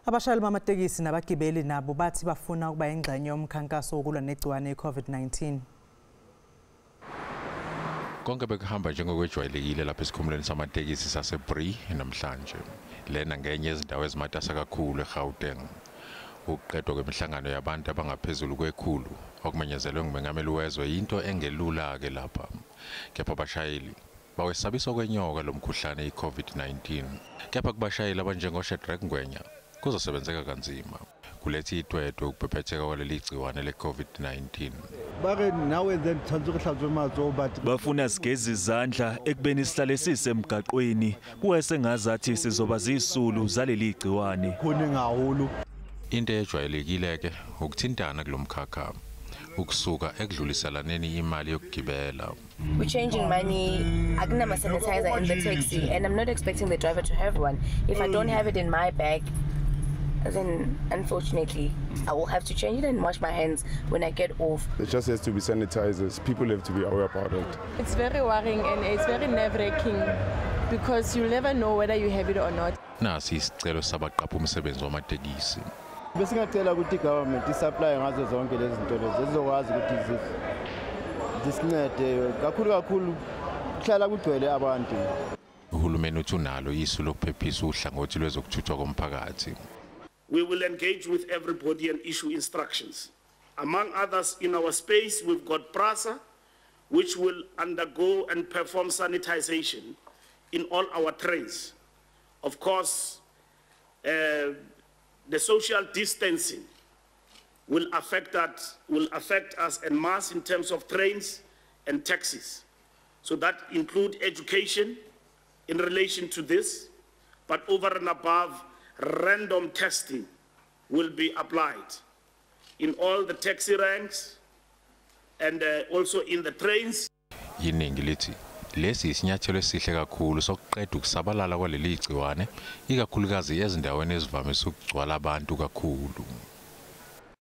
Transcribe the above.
Abashayeli bamatekisi nabagibeli nabo bathi bafuna ukuba yingxenye yomkhankaso wokulwa negciwane iCOVID-19. Konke bekuhamba njengokwejwayelekile lapha esikhumulweni samatekisi saseBri namhlanje. Lena ngenye yezindawo ezimatasa kakhulu eGauteng. Ukuqedwa kwemihlangano yabantu abangaphezulu kwekhulu okumenyezelwe ngumengameli wezwe into engelula ke lapha. Kepha abashayeli bawesabisa kwenyoka lomkhuhlane iCOVID-19. Kepha kubashayeli abanjengoShadrack Ngwenya kuzosebenzeka kanzima kulethi itwetwe ukubhebhetheka kwaleli gciwane leCOVID-19. Bafuna sigeze izandla ekubeni sihlale sisemgaqweni kuwese ngazathi sizoba zisulu zaleli gciwane. Into ejwayelekile ke ukuthintana kulomkhakha ukusuka ekudluliselaneni imali yokugibela. We're changing money. I didn't have a sanitizer in the taxi and I'm not expecting the driver to have one. If I don't have it in my bag, then unfortunately I will have to change it and wash my hands when I get off. It just has to be sanitizers. People have to be aware about it. It's very worrying and it's very nerve-wracking because you'll never know whether you have it or not. Nasi isicelo sabaqapha umsebenzi wamatekisi. Besingacela ukuthi government isupply ngazo zonke lezi zinto lezi ezokwazi ukuthi zisincede kakhulu kuhlala kugcwele abantu. Uhulumeni uthi unalo isu lokuphephisa uhlangothi lwezokuthuthwa komphakathi. We will engage with everybody and issue instructions. Among others, in our space, we've got PRASA, which will undergo and perform sanitization in all our trains. Of course, the social distancing will affect us en masse in terms of trains and taxis. So that include education in relation to this, but over and above, random testing will be applied in all the taxi ranks and also in the trains. Yiningi lithi lesi isinyathelo esihle kakhulu sokuqeda ukusabalala kwaleli gciwane ikakhulukazi ezindaweni ezivamise ukugcwala abantu kakhulu.